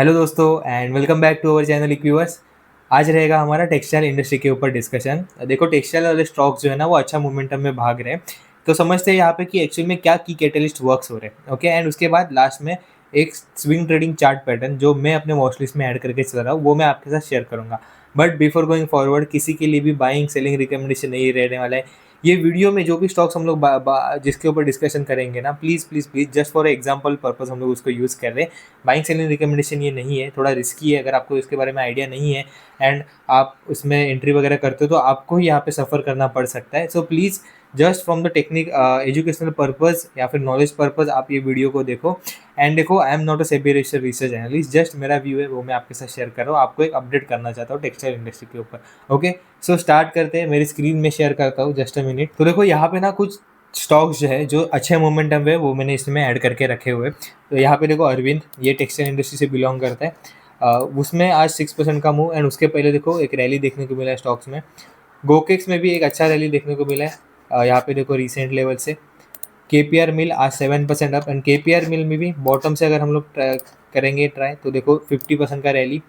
Hello दोस्तों and welcome back to our channel Equiverse. आज रहेगा हमारा टेक्सटाइल इंडस्ट्री के ऊपर डिस्कशन। देखो, टेक्सटाइल वाले स्टॉक्स जो है ना वो अच्छा मोमेंटम में भाग रहे हैं। तो समझते हैं यहाँ पे कि एक्चुअल में क्या की कैटलिस्ट वर्क्स हो रहे हैं। ओके, एंड उसके बाद लास्ट में एक स्विंग ट्रेडिंग चार्ट पैटर्न जो मैं अपने वॉच लिस्ट में ऐड करके चल रहा हूँ वो मैं आपके साथ शेयर करूँगा। बट बिफोर गोइंग फॉरवर्ड किसी के लिए भी बाइंग सेलिंग रिकमेंडेशन नहीं रहने वाला है। ये वीडियो में जो भी स्टॉक्स हम लोग जिसके ऊपर डिस्कशन करेंगे ना, please please please just for example purpose हम लोग उसको यूज़ कर रहे हैं। बाइंग सेलिंग रिकमेंडेशन ये नहीं है, थोड़ा रिस्की है। अगर आपको इसके बारे में आइडिया नहीं है एंड आप उसमें एंट्री वगैरह करते हो तो आपको ही यहाँ पे सफ़र करना पड़ सकता है। So please just from the technique educational purpose या फिर नॉलेज पर्पज़ आप ये वीडियो को देखो। एंड देखो, I am not a SEBI registered research analyst, just मेरा व्यू है वो मैं आपके साथ शेयर कर रहा हूँ। आपको एक अपडेट करना चाहता हूँ टेक्सटाइल इंडस्ट्री के ऊपर। ओके, सो स्टार्ट करते हैं। मेरी स्क्रीन में शेयर करता हूँ, जस्ट अ मिनट। तो देखो यहाँ पे ना कुछ स्टॉक्स जो है जो अच्छे मोमेंटम है वो मैंने इसमें ऐड करके रखे हुए। तो यहाँ पे देखो अरविंद, ये टेक्सटाइल इंडस्ट्री से बिलोंग करता है। उसमें आज 6% का मूव। एंड उसके पहले देखो एक रैली देखने को मिला है स्टॉक्स में। गोकेक्स में भी एक अच्छा रैली देखने को मिला है। यहाँ पे देखो रिसेंट लेवल से केपीआर मिल आज 7% अप। एंड केपीआर मिल में भी बॉटम से अगर हम लोग करेंगे ट्राई तो देखो 50% का रैली।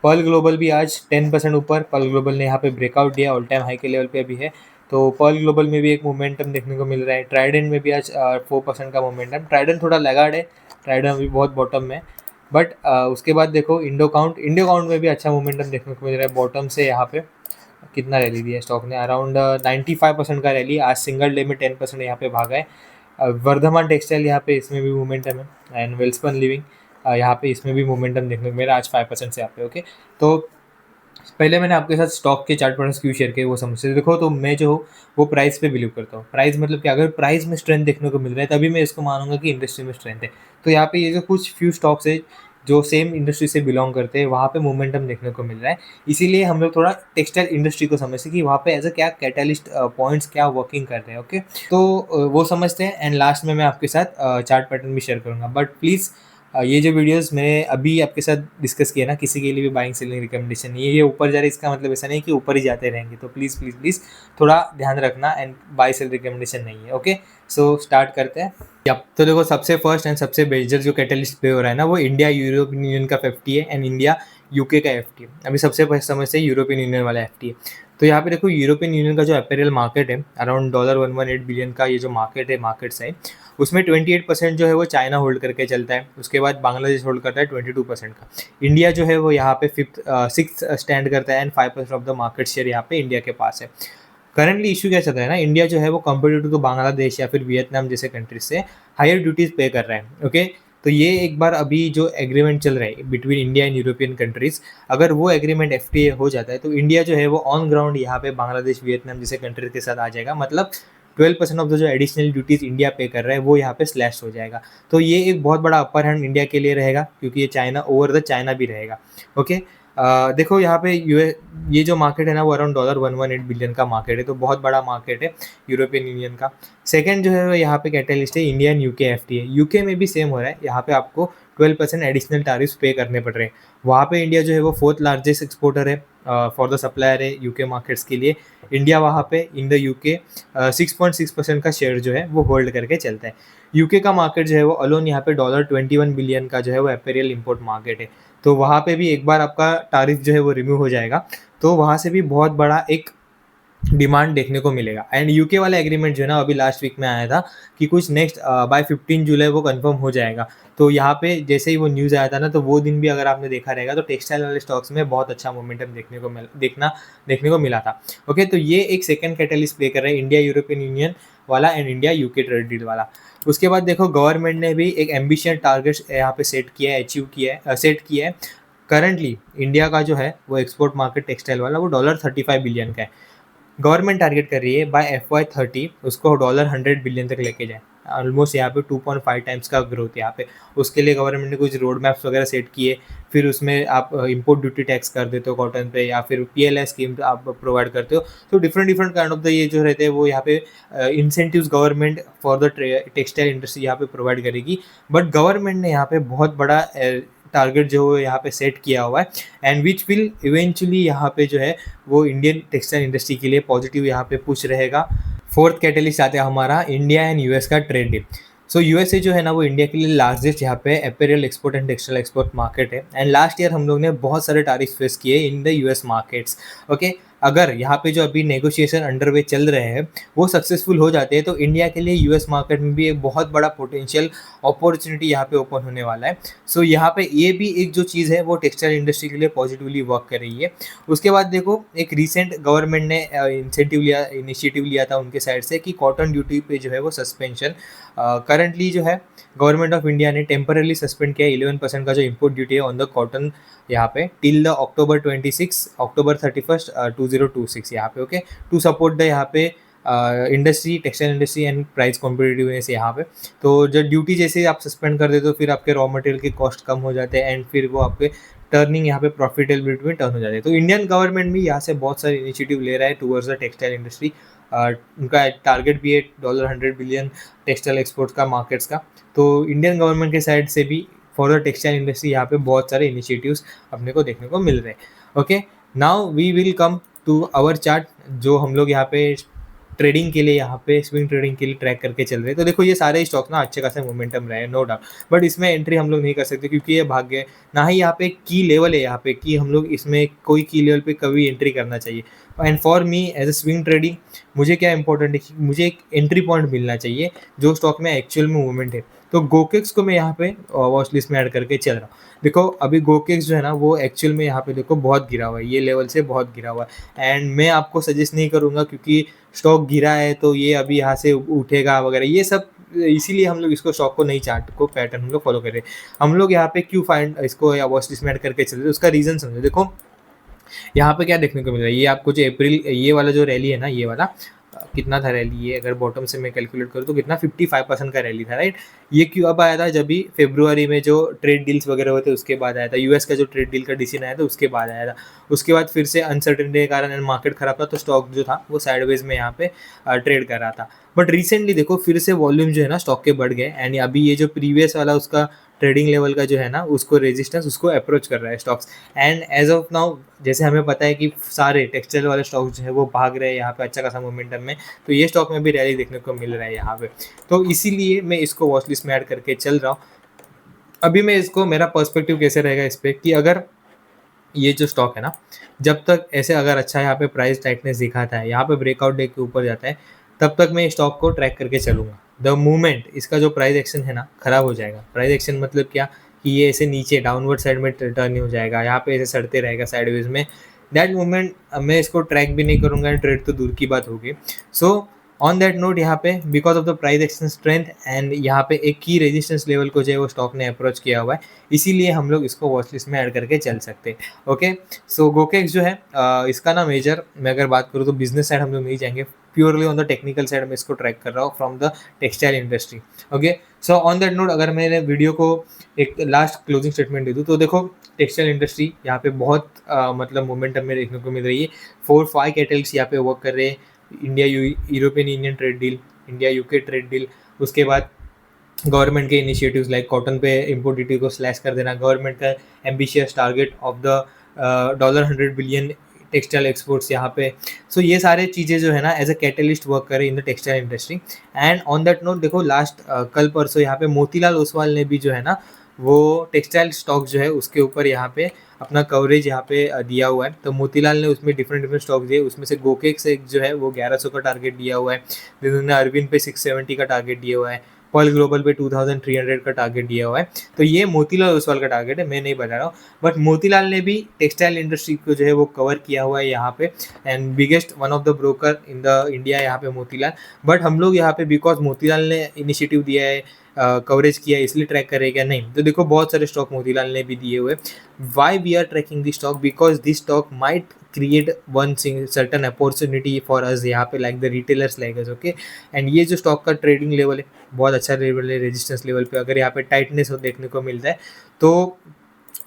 पर्ल ग्लोबल भी आज 10% ऊपर। पर्ल ग्लोबल ने यहाँ पे ब्रेकआउट दिया, ऑल टाइम हाई के लेवल पे अभी है। तो पर्ल ग्लोबल में भी एक मोमेंटम देखने को मिल रहा है। ट्राइडेंट में भी आज 4% का मोमेंटम। ट्राइडेंट थोड़ा लगाड़ है, ट्राइडेंट अभी बहुत बॉटम में। बट उसके बाद देखो इंडो काउंट में भी अच्छा मोमेंटम देखने को मिल रहा है। बॉटम से यहाँ पे कितना रैली दिया स्टॉक ने, अराउंड 95% का रैली। आज सिंगल डे में 10% यहाँ पे भागा है। वर्धमान टेक्सटाइल यहाँ पे इसमें भी मोमेंटम है। एंड वेल्सपन लिविंग यहाँ पे इसमें भी मोमेंटम देखने को मेरा आज 5% से यहाँ पे। ओके, तो पहले मैंने आपके साथ स्टॉक के चार्ट पैटर्न्स क्यों शेयर किए वो समझते देखो। तो मैं जो हूँ वो प्राइस पे बिलीव करता हूँ। प्राइस मतलब कि अगर प्राइस में स्ट्रेंथ देखने को मिल रहा है तभी मैं इसको मानूंगा कि इंडस्ट्री में स्ट्रेंथ है। तो यहाँ पे ये जो कुछ फ्यू स्टॉक्स है जो सेम इंडस्ट्री से बिलोंग करते हैं वहाँ पे मोमेंटम देखने को मिल रहा है। इसीलिए हम लोग थोड़ा टेक्सटाइल इंडस्ट्री को समझते हैं कि वहाँ पे एज अ क्या कैटलिस्ट पॉइंट्स क्या वर्किंग कर रहे हैं। ओके, तो वो समझते हैं। एंड लास्ट में मैं आपके साथ चार्ट पैटर्न भी शेयर करूँगा। बट प्लीज़ ये जो वीडियोस मैंने अभी आपके साथ डिस्कस किया ना, किसी के लिए भी बाइंग सेलिंग रिकमेंडेशन नहीं है। ये ऊपर जा रहा है इसका मतलब ऐसा नहीं कि ऊपर ही जाते रहेंगे। तो प्लीज़ प्लीज़ प्लीज़ थोड़ा ध्यान रखना। एंड बाई सेल रिकमेंडेशन नहीं है। ओके, सो स्टार्ट करते हैं। यप, तो देखो सबसे फर्स्ट एंड सबसे मेजर जो कैटलिस्ट पे हो रहा है ना वो इंडिया यूरोपियन यूनियन का FTA है एंड इंडिया यूके का FTA। अभी सबसे फर्स्ट समझते हैं यूरोपियन यूनियन वाला FTA। तो यहाँ पे देखो यूरोपियन यूनियन का जो अपैरल मार्केट है अराउंड $118 बिलियन का ये जो मार्केट है, मार्केट साइज, उसमें 28% जो है वो चाइना होल्ड करके चलता है। उसके बाद बांग्लादेश होल्ड करता है 22% का। इंडिया जो है वो यहाँ पे सिक्स स्टैंड करता है and 5% of the market share यहाँ पे इंडिया के पास है। करंटली इशू क्या चल रहा है ना, इंडिया जो है वो कंपेरेटिव टू बांग्लादेश या फिर वियतनाम जैसे कंट्रीज से हायर ड्यूटीज पे कर रहा है। ओके, तो ये एक बार अभी जो एग्रीमेंट चल रहा है between India and European countries, अगर वो एग्रीमेंट FTA हो जाता है तो इंडिया जो है वो ऑन ग्राउंड यहाँ पे बांग्लादेश वियतनाम जैसे कंट्रीज के साथ आ जाएगा। मतलब 12% ऑफ द जो एडिशनल ड्यूटीज इंडिया पे कर रहा है वो यहाँ पे स्लैश हो जाएगा। तो ये एक बहुत बड़ा अपर हैंड इंडिया के लिए रहेगा क्योंकि ये चाइना ओवर द चाइना भी रहेगा। ओके, देखो यहाँ पे ये जो मार्केट है ना वो अराउंड $118 बिलियन का मार्केट है। तो बहुत बड़ा मार्केट है यूरोपियन यूनियन का। सेकंड जो है यहाँ पे कैटलिस्ट है India and UK FTA। UK में भी सेम हो रहा है, यहाँ पे आपको 12% एडिशनल टैरिफ्स पे करने पड़ रहे हैं। वहाँ पे इंडिया जो है वो 4th लार्जेस्ट एक्सपोर्टर है फॉर द सप्लायर है यूके मार्केट्स के लिए। इंडिया वहाँ पे इन द यूके 6.6% का शेयर जो है वो होल्ड करके चलता है। यूके का मार्केट जो है वो अलोन यहाँ पे $21 बिलियन का जो है वो अपैरल इंपोर्ट मार्केट है। तो वहाँ पे भी एक बार आपका टैरिफ जो है वो रिमूव हो जाएगा तो वहाँ से भी बहुत बड़ा एक डिमांड देखने को मिलेगा। एंड यूके वाला एग्रीमेंट जो है ना अभी लास्ट वीक में आया था कि कुछ नेक्स्ट बाय 15 जुलाई वो कंफर्म हो जाएगा। तो यहाँ पे जैसे ही वो न्यूज़ आया था ना तो वो दिन भी अगर आपने देखा रहेगा तो टेक्सटाइल वाले स्टॉक्स में बहुत अच्छा मोमेंटम देखने को मिला था। ओके, तो ये एक सेकंड कैटलिस्ट प्ले कर रहा है इंडिया यूरोपियन यूनियन वाला and India UK trade deal वाला। उसके बाद देखो गवर्नमेंट ने भी एक एम्बिशियस टारगेट यहाँ पे सेट किया है। करंटली इंडिया का जो है वो एक्सपोर्ट मार्केट टेक्सटाइल वाला वो $35 बिलियन का है। गवर्नमेंट टारगेट कर रही है बाय FY30 उसको $100 बिलियन तक लेके जाए। ऑलमोस्ट यहाँ पे 2.5 टाइम्स का ग्रोथ यहाँ पे। उसके लिए गवर्नमेंट ने कुछ रोड मैप्स वगैरह सेट किए। फिर उसमें आप इंपोर्ट ड्यूटी टैक्स कर देते हो कॉटन पे या फिर PLI स्कीम आप प्रोवाइड करते हो। तो डिफरेंट काइंड ऑफ द ये जो रहते हैं वो यहाँ पे incentives government for the textile industry यहाँ पे प्रोवाइड करेगी। बट गवर्नमेंट ने यहाँ पे बहुत बड़ा टारगेट जो है यहाँ पे सेट किया हुआ है एंड विच विल इवेंचुअली यहाँ पे जो है वो इंडियन टेक्सटाइल इंडस्ट्री के लिए पॉजिटिव यहाँ पे पुश रहेगा। फोर्थ कैटलिस्ट आते हैं हमारा इंडिया एंड US का ट्रेड डील। सो यूएसए जो है ना वो इंडिया के लिए लार्जेस्ट यहाँ पे apparel export and textile export market है। एंड लास्ट ईयर हम लोग ने बहुत सारे टैरिफ फेस किए in the US markets. Okay, अगर यहाँ पे जो अभी नेगोशिएशन अंडरवे चल रहे हैं वो सक्सेसफुल हो जाते हैं तो इंडिया के लिए यूएस मार्केट में भी एक बहुत बड़ा पोटेंशियल अपॉर्चुनिटी यहाँ पे ओपन होने वाला है। सो यहाँ पे ये भी एक जो चीज़ है वो टेक्सटाइल इंडस्ट्री के लिए पॉजिटिवली वर्क कर रही है। उसके बाद देखो एक रिसेंट गवर्नमेंट ने इनिशिएटिव लिया था उनके साइड से कि कॉटन ड्यूटी पे जो है वो सस्पेंशन करंटली जो है गवर्नमेंट ऑफ इंडिया ने टेम्परली सस्पेंड किया 11% का जो इम्पोर्ट ड्यूटी है ऑन द कॉटन यहाँ पे टिल द अक्टूबर 31 2026 यहाँ पे। ओके, टू सपोर्ट द यहाँ पे industry, textile industry and price competitiveness यहाँ पे। तो जब ड्यूटी जैसे आप सस्पेंड कर देते हो फिर आपके रॉ मटेरियल के कॉस्ट कम हो जाते हैं एंड फिर वो आपके टर्निंग यहाँ पे प्रॉफिटेबिलिटी में टर्न हो जाती है। तो इंडियन गवर्नमेंट भी यहाँ से बहुत सारे इनिशिएटिव ले रहा है टूवर्ड्स द टेक्सटाइल इंडस्ट्री। उनका टारगेट भी है $100 बिलियन टेक्सटाइल एक्सपोर्ट्स का, मार्केट्स का। तो इंडियन गवर्नमेंट के साइड से भी फॉर द टेक्सटाइल इंडस्ट्री यहाँ पे बहुत सारे इनिशिएटिव्स अपने को देखने को मिल रहे हैं। Okay, now we will come to our chart जो हम लोग यहाँ पे ट्रेडिंग के लिए यहाँ पे स्विंग ट्रेडिंग के लिए ट्रैक करके चल रहे हैं। तो देखो ये सारे स्टॉक ना अच्छे खासे मोमेंटम रहे हैं, नो डाउट, बट इसमें एंट्री हम लोग नहीं कर सकते क्योंकि ये भाग गए। ना ही यहाँ पे की लेवल है यहाँ पे कि हम लोग इसमें कोई की लेवल पे कभी एंट्री करना चाहिए। And for me as a swing trading मुझे क्या इंपॉर्टेंट है कि मुझे एक एंट्री पॉइंट मिलना चाहिए जो स्टॉक में एक्चुअल में मूवमेंट है। तो गोकेक्स को मैं यहाँ पे वॉच लिस्ट में ऐड करके चल रहा हूँ। देखो अभी गोकेक्स जो है ना वो एक्चुअल में यहाँ पे देखो बहुत गिरा हुआ है, ये लेवल से बहुत गिरा हुआ है। एंड मैं आपको सजेस्ट नहीं करूँगा क्योंकि स्टॉक गिरा है तो ये अभी यहाँ से उठेगा वगैरह ये सब, इसीलिए हम लोग इसको स्टॉक को नहीं, चार्ट को पैटर्न हम लोग फॉलो कर रहे हैं। हम लोग यहाँ पे क्यों फाइंड इसको या वॉच लिस्ट में ऐड करके चल रहे हैं उसका रीज़न समझो। देखो यहाँ पे क्या देखने को मिल रहा है, ये आपको जो अप्रैल ये वाला जो रैली है ना, ये वाला कितना था रैली, ये अगर बॉटम से मैं कैलकुलेट करूँ तो कितना 55% का रैली था, राइट। ये क्यों अब आया था, जब भी फरवरी में जो ट्रेड डील्स वगैरह हुए थे उसके बाद आया था, यूएस का जो ट्रेड डील का डिसीजन आया था उसके बाद आया था। उसके बाद फिर से अनसर्टेनिटी के कारण मार्केट खराब था तो स्टॉक जो था वो साइडवेज में यहाँ पे ट्रेड कर रहा था। बट रिसेंटली देखो फिर से वॉल्यूम जो है ना स्टॉक के बढ़ गए एंड अभी ये जो प्रीवियस वाला उसका ट्रेडिंग लेवल का जो है ना उसको रेजिस्टेंस उसको अप्रोच कर रहा है stocks. And as of now जैसे हमें पता है कि सारे टेक्सटाइल वाले स्टॉक्स जो है वो भाग रहे हैं यहाँ पे अच्छा खासा मोमेंटम में, तो ये स्टॉक में भी रैली देखने को मिल रहा है यहाँ पे। तो इसीलिए मैं इसको वॉच लिस्ट में ऐड करके चल रहा हूँ। अभी मैं इसको, मेरा पर्सपेक्टिव कैसे रहेगा इस पर कि अगर ये जो स्टॉक है ना जब तक ऐसे अगर अच्छा यहाँ पे प्राइस टाइटनेस दिखाता है, यहाँ पे ब्रेकआउट डे के ऊपर जाता है, तब तक मैं स्टॉक को ट्रैक करके चलूँगा। द मूवमेंट इसका जो प्राइस एक्शन है ना खराब हो जाएगा। प्राइस एक्शन मतलब क्या कि ये ऐसे नीचे डाउनवर्ड साइड में टर्न हो जाएगा, यहाँ पे ऐसे सड़ते रहेगा साइडवेज में, दैट मूवमेंट मैं इसको ट्रैक भी नहीं करूँगा, ट्रेड तो दूर की बात होगी। सो ऑन दैट नोट यहाँ पे because of the price action strength and यहाँ पे एक की रेजिस्टेंस लेवल को जो है वो स्टॉक ने अप्रोच किया हुआ है, इसीलिए हम लोग इसको वॉच लिस्ट में ऐड करके चल सकते हैं। ओके, सो गोकेक्स जो है इसका ना मेजर मैं अगर बात करूँ तो बिजनेस साइड हम लोग नहीं जाएंगे, purely on the technical side में इसको ट्रैक कर रहा हूँ from the textile industry. Okay, so on that note अगर मैंने वीडियो को एक लास्ट क्लोजिंग स्टेटमेंट दे दूँ तो देखो टेक्सटाइल इंडस्ट्री यहाँ पे बहुत मतलब मोमेंटम में देखने को मिल रही है। 4-5 कैटल्स यहाँ पे वर्क कर रहे हैं, India European union trade deal, India UK trade deal, उसके बाद गवर्नमेंट के इनिशिएटिव्स लाइक कॉटन पे इम्पोर्ट ड्यूटी को स्लैश कर देना, गवर्नमेंट का ambitious target of the $100 billion textile exports यहाँ पे। सो ये सारे चीज़ें जो है ना एज अ कैटलिस्ट वर्क करे in the textile industry. And on that note देखो लास्ट कल परसों यहाँ पे मोतीलाल ओसवाल ने भी जो है ना वो टेक्सटाइल स्टॉक जो है उसके ऊपर यहाँ पे अपना कवरेज यहाँ पे दिया हुआ है। तो मोतीलाल ने उसमें डिफरेंट स्टॉक दिए, उसमें से गोकेक्स एक जो है वो 1100 का टारगेट दिया हुआ है, फिर उन्होंने अरविंद पे 670 का टारगेट दिया हुआ है, पर्ल ग्लोबल पे 2300 का टारगेट दिया हुआ है। तो ये मोतीलाल ओसवाल का टारगेट है, मैं नहीं बता रहा हूँ, बट मोतीलाल ने भी टेक्सटाइल इंडस्ट्री को जो है वो कवर किया हुआ है यहाँ पे and biggest one of the broker in the India यहाँ पे मोतीलाल। बट हम लोग यहाँ पे बिकॉज मोतीलाल ने इनिशिएटिव दिया है, कवरेज किया है, इसलिए ट्रैक करें क्या, नहीं। तो देखो बहुत सारे स्टॉक मोतीलाल ने भी दिए हुए। Why we are tracking this stock, because this stock might create one certain opportunity for us यहाँ पे like the retailers like us. Okay, and ये जो स्टॉक का ट्रेडिंग लेवल है बहुत अच्छा लेवल है, रेजिस्टेंस लेवल पे अगर यहाँ पे टाइटनेस देखने को मिलता है तो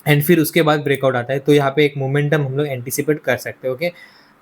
एंड फिर उसके बाद ब्रेकआउट आता है तो यहाँ पे एक मोमेंटम हम लोग एंटिसिपेट कर सकते हैं। ओके,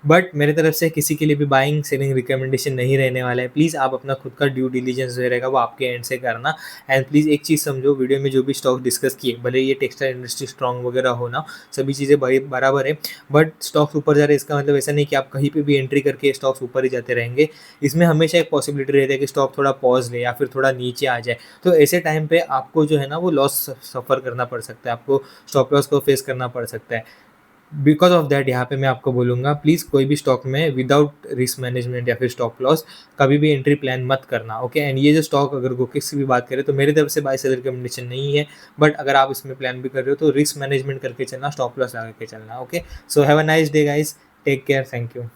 बट मेरे तरफ से किसी के लिए भी बाइंग सेलिंग रिकमेंडेशन नहीं रहने वाला है। प्लीज़ आप अपना खुद का ड्यू डिलिजेंस जो रहेगा वो आपके एंड से करना। एंड प्लीज़ एक चीज़ समझो, वीडियो में जो भी स्टॉक डिस्कस किए, भले ये टेक्सटाइल इंडस्ट्री स्ट्रॉन्ग वगैरह हो ना, सभी चीज़ें बराबर है, बट स्टॉक्स ऊपर जा रहे हैं इसका मतलब ऐसा नहीं कि आप कहीं पे भी एंट्री करके स्टॉक्स ऊपर ही जाते रहेंगे। इसमें हमेशा एक पॉसिबिलिटी रहती है कि स्टॉक थोड़ा पॉज ले या फिर थोड़ा नीचे आ जाए। तो ऐसे टाइम पे आपको जो है ना वो लॉस सफ़र करना पड़ सकता है, आपको स्टॉप लॉस को फेस करना पड़ सकता है। बिकॉज़ ऑफ दैट यहाँ पे मैं आपको बोलूँगा, प्लीज़ कोई भी स्टॉक में विदाउट रिस्क मैनेजमेंट या फिर स्टॉप लॉस कभी भी एंट्री प्लान मत करना, ओके। एंड ये जो स्टॉक अगर गोकेक्स की भी बात करें तो मेरी तरफ से बाय सेल रिकमेंडेशन नहीं है, बट अगर आप इसमें प्लान भी कर रहे हो तो रिस्क मैनेजमेंट करके चलना, स्टॉप लॉस लगा के चलना, okay. So have a nice day guys, take care, thank you.